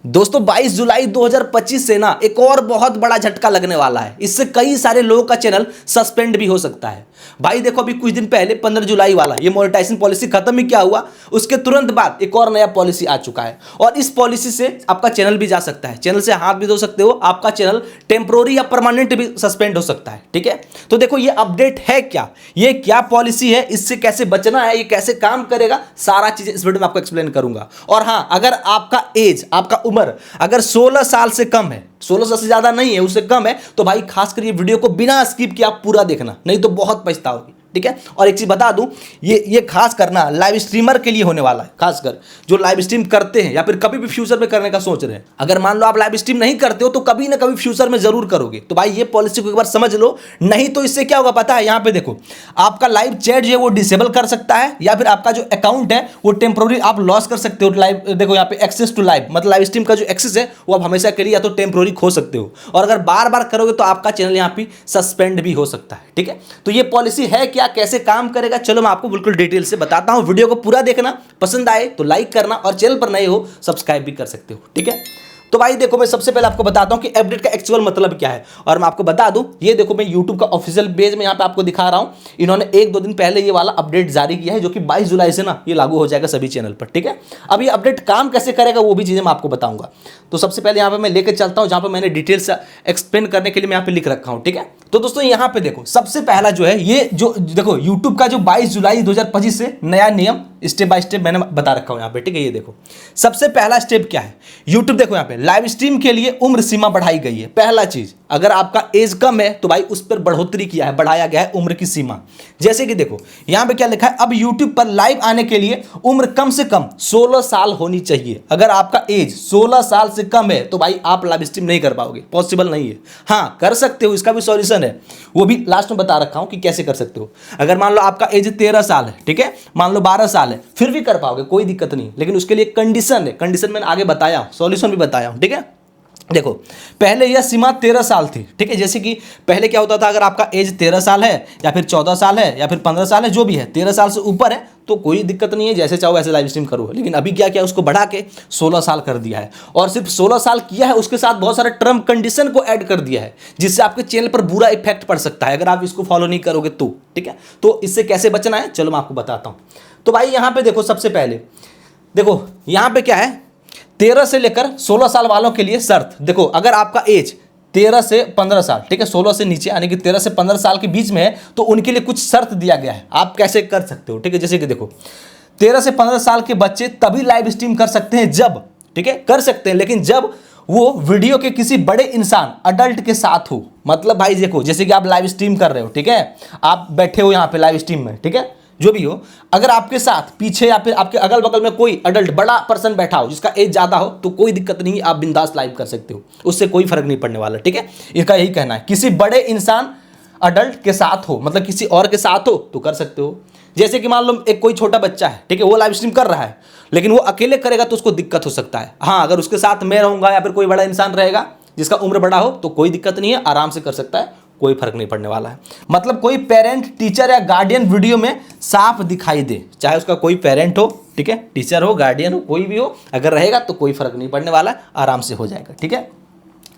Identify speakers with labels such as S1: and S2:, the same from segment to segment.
S1: दोस्तों 22 जुलाई 2025 से ना एक और बहुत बड़ा झटका लगने वाला है। इससे कई सारे लोगों का चैनल सस्पेंड भी हो सकता है। भाई देखो अभी कुछ दिन पहले 15 जुलाई वाला ये मोनेटाइजेशन पॉलिसी खत्म ही क्या हुआ, उसके तुरंत बाद एक और नया पॉलिसी आ चुका है और इस पॉलिसी से आपका चैनल भी जा सकता है, चैनल से हाथ भी धो सकते हो, आपका चैनल टेम्पोररी या परमानेंट भी सस्पेंड हो सकता है। ठीक है, तो देखो ये अपडेट है क्या, ये क्या पॉलिसी है, इससे कैसे बचना है, ये कैसे काम करेगा, सारा चीजें इस वीडियो में आपको एक्सप्लेन करूंगा। और हाँ, अगर आपका एज, आपका उम्र अगर 16 साल से कम है, 16 साल से ज्यादा नहीं है, उससे कम है, तो भाई खासकर ये वीडियो को बिना स्किप किए आप पूरा देखना, नहीं तो बहुत पछताओगे। ठीक है, और एक चीज बता दूं, ये खास करना लाइव स्ट्रीमर के लिए होने वाला है, खासकर जो लाइव स्ट्रीम करते हैं या फिर कभी भी फ्यूचर में करने का सोच रहे हैं। अगर मान लो आप लाइव स्ट्रीम नहीं करते हो तो कभी ना कभी फ्यूचर में जरूर करोगे, तो भाई ये पॉलिसी को एक बार समझ लो, नहीं तो इससे क्या होगा पता है। यहां पे देखो, आपका लाइव चैट जो है वो डिसेबल कर सकता है, या फिर आपका जो अकाउंट है वो टेम्पोररी आप लॉस कर सकते हो। लाइव देखो यहाँ पे एक्सेस टू लाइव, मतलब लाइव स्ट्रीम का जो एक्सेस है वो आप हमेशा के लिए या तो टेम्पोररी खो सकते हो, और अगर बार बार करोगे तो आपका चैनल यहाँ पे सस्पेंड भी हो सकता है। ठीक है, तो ये पॉलिसी है क्या, कैसे काम करेगा, चलो मैं आपको बिल्कुल डिटेल से बताता हूं। वीडियो को पूरा देखना, पसंद आए तो लाइक करना, और चैनल पर नए हो सब्सक्राइब भी कर सकते हो। ठीक है, तो भाई देखो मैं सबसे पहले आपको बताता हूं कि अपडेट का एक्चुअल मतलब क्या है, और मैं आपको बता दूं, ये देखो मैं YouTube का ऑफिशियल पेज में यहां पे आपको दिखा रहा हूं। इन्होंने 1-2 दिन पहले ये वाला अपडेट जारी किया है, जो कि 22 जुलाई से ना ये लागू हो जाएगा सभी चैनल पर। ठीक है, अब ये अपडेट काम कैसे करेगा वो भी चीजें मैं आपको बताऊंगा। तो सबसे पहले यहां पे मैं लेकर चलता हूं, जहां पर मैंने डिटेल से एक्सप्लेन करने के लिए मैं यहां पे लिख रखा हूं। ठीक है, तो दोस्तों यहां पे देखो, सबसे पहला जो है, ये जो देखो YouTube का जो 22 जुलाई 2025 से नया नियम स्टेप बाय स्टेप मैंने बता रखा हूं यहां पे। ठीक है, ये देखो सबसे पहला स्टेप क्या है, YouTube देखो यहां पे लाइव स्ट्रीम के लिए उम्र सीमा बढ़ाई गई है। पहला चीज, अगर आपका एज कम है तो भाई उस पर बढ़ोतरी किया है, बढ़ाया गया है उम्र की सीमा। जैसे कि देखो यहां पे क्या लिखा है, अब YouTube पर लाइव आने के लिए उम्र कम से कम 16 साल होनी चाहिए। अगर आपका एज 16 साल से कम है तो भाई आप लाइव स्ट्रीम नहीं कर पाओगे, पॉसिबल नहीं है। हाँ कर सकते हो, इसका भी सॉल्यूशन है, वो भी लास्ट में बता रखा हूं कि कैसे कर सकते हो। अगर मान लो आपका एज 13 साल है, ठीक है, मान लो 12 साल है, फिर भी कर पाओगे, कोई दिक्कत नहीं, लेकिन उसके लिए कंडीशन है, कंडीशन मैंने आगे बताया, सॉल्यूशन भी बताया हूं। ठीक है, देखो पहले यह सीमा 13 साल थी। ठीक है, जैसे कि पहले क्या होता था, अगर आपका एज 13 साल है या फिर 14 साल है या फिर 15 साल है, जो भी है 13 साल से ऊपर है तो कोई दिक्कत नहीं है, जैसे चाहो वैसे लाइव स्ट्रीम करो। लेकिन अभी क्या किया, उसको बढ़ा के 16 साल कर दिया है, और सिर्फ 16 साल किया है, उसके साथ बहुत सारे टर्म कंडीशन को ऐड कर दिया है, जिससे आपके चैनल पर बुरा इफेक्ट पड़ सकता है अगर आप इसको फॉलो नहीं करोगे तो। ठीक है, तो इससे कैसे बचना है चलो मैं आपको बताता हूँ। तो भाई यहाँ पे देखो, सबसे पहले देखो यहाँ पे क्या है, 13 से लेकर 16 साल वालों के लिए शर्त। देखो अगर आपका एज 13 से 15 साल, ठीक है, 16 से नीचे यानी कि 13 से 15 साल के बीच में है, तो उनके लिए कुछ शर्त दिया गया है, आप कैसे कर सकते हो। ठीक है, जैसे कि देखो 13 से 15 साल के बच्चे तभी लाइव स्ट्रीम कर सकते हैं जब, ठीक है, कर सकते हैं लेकिन जब वो वीडियो के किसी बड़े इंसान अडल्ट के साथ हो। मतलब भाई देखो, जैसे कि आप लाइव स्ट्रीम कर रहे हो, ठीक है, आप बैठे हो यहाँ पे लाइव स्ट्रीम में, ठीक है, जो भी हो, अगर आपके साथ पीछे या फिर आपके अगल बगल में कोई अडल्ट बड़ा पर्सन बैठा हो जिसका एज ज्यादा हो, तो कोई दिक्कत नहीं, आप बिंदास लाइव कर सकते हो, उससे कोई फर्क नहीं पड़ने वाला। ठीक है, इसका यही कहना है, किसी बड़े इंसान अडल्ट के साथ हो, मतलब किसी और के साथ हो तो कर सकते हो। जैसे कि मान लो एक कोई छोटा बच्चा है, ठीक है, वो लाइव स्ट्रीम कर रहा है, लेकिन वो अकेले करेगा तो उसको दिक्कत हो सकता है। हाँ, अगर उसके साथ मैं रहूंगा या फिर कोई बड़ा इंसान रहेगा जिसका उम्र बड़ा हो तो कोई दिक्कत नहीं है, आराम से कर सकता है, कोई फर्क नहीं पड़ने वाला है। मतलब कोई पेरेंट, टीचर या गार्डियन वीडियो में साफ दिखाई दे, चाहे उसका कोई पेरेंट हो, ठीक है, टीचर हो, गार्डियन हो, कोई भी हो, अगर रहेगा तो कोई फर्क नहीं पड़ने वाला है, आराम से हो जाएगा। ठीक है,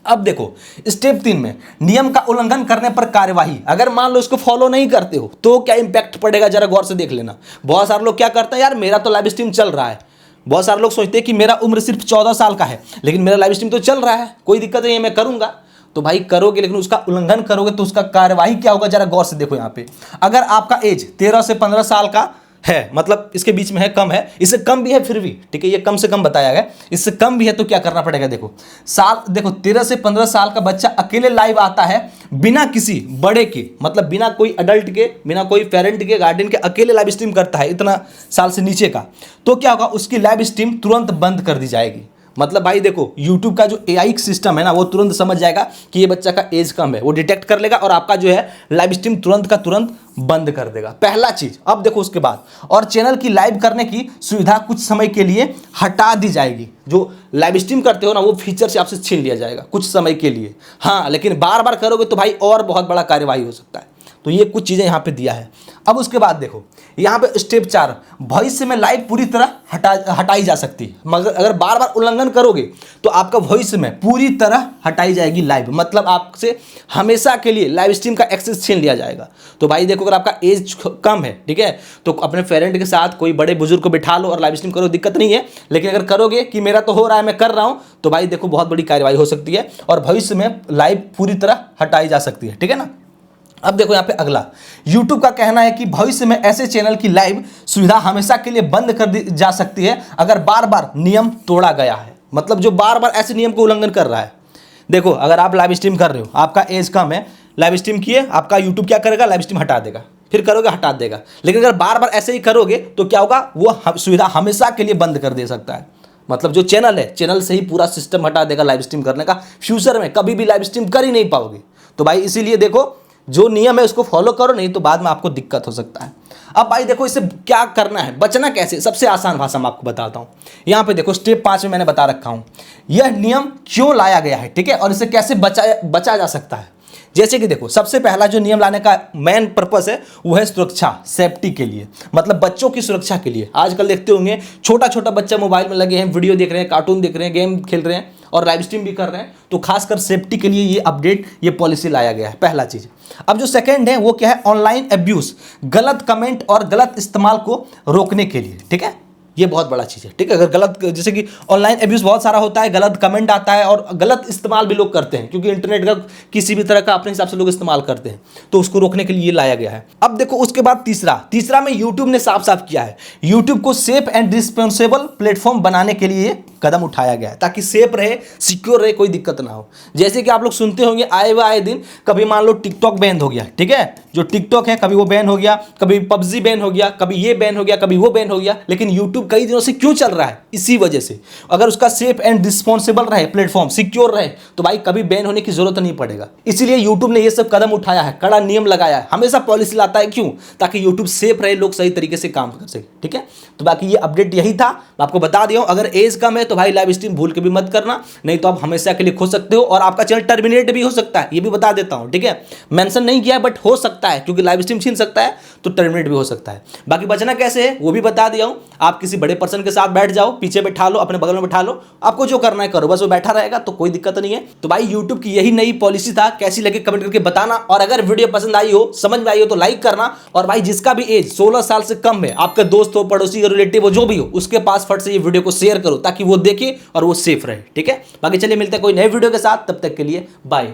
S1: अब देखो स्टेप 3 में नियम का उल्लंघन करने पर कार्यवाही। अगर मान लो इसको फॉलो नहीं करते हो तो क्या इंपैक्ट पड़ेगा, जरा गौर से देख लेना। बहुत सारे लोग क्या करते हैं, यार मेरा तो लाइव स्ट्रीम चल रहा है, बहुत सारे लोग सोचते हैं कि मेरा उम्र सिर्फ 14 साल का है लेकिन मेरा लाइव स्ट्रीम तो चल रहा है, कोई दिक्कत नहीं है, मैं करूंगा। तो भाई करोगे, लेकिन उसका उल्लंघन करोगे तो उसका कार्यवाही क्या होगा, जरा गौर से देखो यहाँ पे। अगर आपका एज 13 से 15 साल का है, मतलब इसके बीच में है, कम है, इससे कम भी है फिर भी, ठीक है, ये कम से कम बताया गया, इससे कम भी है तो क्या करना पड़ेगा। देखो साल, देखो 13 से 15 साल का बच्चा अकेले लाइव आता है बिना किसी बड़े के, मतलब बिना कोई अडल्ट के, बिना कोई पेरेंट के, गार्डियन के, अकेले लाइव स्ट्रीम करता है इतना साल से नीचे का, तो क्या होगा, उसकी लाइव स्ट्रीम तुरंत बंद कर दी जाएगी। मतलब भाई देखो YouTube का जो AI सिस्टम है ना, वो तुरंत समझ जाएगा कि ये बच्चा का एज कम है, वो डिटेक्ट कर लेगा और आपका जो है लाइव स्ट्रीम तुरंत का तुरंत बंद कर देगा। पहला चीज। अब देखो उसके बाद, और चैनल की लाइव करने की सुविधा कुछ समय के लिए हटा दी जाएगी। जो लाइव स्ट्रीम करते हो ना, वो फीचर से आपसे छीन लिया जाएगा कुछ समय के लिए। हाँ, लेकिन बार बार करोगे तो भाई और बहुत बड़ा कार्यवाही हो सकता है। तो ये कुछ चीज़ें यहाँ पे दिया है। अब उसके बाद देखो यहाँ पे स्टेप 4, भविष्य में लाइव पूरी तरह हटाई जा सकती है, मगर अगर बार बार उल्लंघन करोगे तो आपका भविष्य में पूरी तरह हटाई जाएगी लाइव, मतलब आपसे हमेशा के लिए लाइव स्ट्रीम का एक्सेस छीन लिया जाएगा। तो भाई देखो अगर आपका एज कम है, ठीक है, तो अपने पेरेंट के साथ कोई बड़े बुजुर्ग को बिठा लो और लाइव स्ट्रीम करो, दिक्कत नहीं है। लेकिन अगर करोगे कि मेरा तो हो रहा है मैं कर रहा हूँ, तो भाई देखो बहुत बड़ी कार्रवाई हो सकती है और भविष्य में लाइव पूरी तरह हटाई जा सकती है, ठीक है ना। अब देखो यहाँ पे अगला, YouTube का कहना है कि भविष्य में ऐसे चैनल की लाइव सुविधा हमेशा के लिए बंद कर दी जा सकती है अगर बार बार नियम तोड़ा गया है। मतलब जो बार बार ऐसे नियम को उल्लंघन कर रहा है, देखो अगर आप लाइव स्ट्रीम कर रहे हो, आपका एज कम है, लाइव स्ट्रीम किए, आपका यूट्यूब क्या करेगा, लाइव स्ट्रीम हटा देगा, फिर करोगे हटा देगा। लेकिन अगर बार बार ऐसे ही करोगे तो क्या होगा, वो सुविधा हमेशा के लिए बंद कर दे सकता है। मतलब जो चैनल है, चैनल से ही पूरा सिस्टम हटा देगा लाइव स्ट्रीम करने का, फ्यूचर में कभी भी लाइव स्ट्रीम कर ही नहीं पाओगे। तो भाई इसीलिए देखो जो नियम है उसको फॉलो करो, नहीं तो बाद में आपको दिक्कत हो सकता है। अब भाई देखो इससे क्या करना है, बचना कैसे, सबसे आसान भाषा में आपको बताता हूँ। यहाँ पे देखो स्टेप 5 में मैंने बता रखा हूँ यह नियम क्यों लाया गया है, ठीक है, और इसे कैसे बचा जा सकता है। जैसे कि देखो सबसे पहला जो नियम लाने का मेन पर्पस है वो है सुरक्षा, सेफ्टी के लिए, मतलब बच्चों की सुरक्षा के लिए। आजकल देखते होंगे छोटा छोटा बच्चा मोबाइल में लगे हैं, वीडियो देख रहे हैं, कार्टून देख रहे हैं, गेम खेल रहे हैं और लाइव स्ट्रीम भी कर रहे हैं। तो खासकर सेफ्टी के लिए ये अपडेट, ये पॉलिसी लाया गया है, पहला चीज़। अब जो सेकंड है वो क्या है, ऑनलाइन अब्यूज, गलत कमेंट और गलत इस्तेमाल को रोकने के लिए, ठीक है, ये बहुत बड़ा चीज़ है, ठीक है। अगर गलत, जैसे कि ऑनलाइन अब्यूज बहुत सारा होता है, गलत कमेंट आता है और गलत इस्तेमाल भी लोग करते हैं, क्योंकि इंटरनेट का किसी भी तरह का अपने हिसाब से लोग इस्तेमाल करते हैं, तो उसको रोकने के लिए ये लाया गया है। अब देखो उसके बाद तीसरा में यूट्यूब ने साफ साफ किया है, यूट्यूब को सेफ एंड रिस्पॉन्सिबल प्लेटफॉर्म बनाने के लिए कदम उठाया गया है, ताकि सेफ रहे, सिक्योर रहे, कोई दिक्कत ना हो। जैसे कि आप लोग सुनते होंगे आए दिन, कभी मान लो टिकटॉक बैन हो गया, ठीक है, जो टिकटॉक है कभी वो बैन हो गया, कभी पबजी बैन हो गया, कभी ये बैन हो गया, कभी वो बैन हो गया, लेकिन यूट्यूब कई दिनों से क्यों चल रहा है, इसी वजह से। अगर उसका सेफ एंड रिस्पॉन्सिबल रहे, प्लेटफॉर्म सिक्योर रहे, तो भाई कभी बैन होने की जरूरत नहीं पड़ेगा। इसीलिए यूट्यूब ने ये सब कदम उठाया है, कड़ा नियम लगाया है, हमेशा पॉलिसी लाता है, क्यों, ताकि यूट्यूब सेफ रहे, लोग सही तरीके से काम कर सके, ठीक है। तो बाकी ये अपडेट यही था, मैं आपको बता दिया हूं। अगर एज कम है तो भाई लाइव स्ट्रीम भूल के भी मत करना, नहीं तो आप हमेशा के लिए खो सकते हो और आपका चैनल टर्मिनेट भी हो सकता है, ये भी बता देता हूं, ठीक है। मेंशन नहीं किया बट हो सकता है, क्योंकि लाइव स्ट्रीम छीन सकता है तो टर्मिनेट भी हो सकता है। बाकी बचना कैसे है वो भी बता दिया हूं। आप किसी बड़े पर्सन के साथ बैठ जाओ, पीछे बैठा लो, अपने बगल में बैठा लो, आपको जो करना है करो, बस वो बैठा रहेगा तो कोई दिक्कत नहीं है। तो भाई यूट्यूब की यही नई पॉलिसी था, कैसी लगे कमेंट करके बताना, और अगर वीडियो पसंद आई हो, समझ में आई हो तो लाइक करना। और भाई जिसका भी एज 16 साल से कम है, आपका दोस्त हो, पड़ोसी हो, रिलेटिव हो, जो भी हो, उसके पास फट से ये वीडियो को शेयर करो ताकि वो देखे और वो सेफ रहे, ठीक है। बाकी चलिए मिलते हैं कोई नए वीडियो के साथ, तब तक के लिए बाय।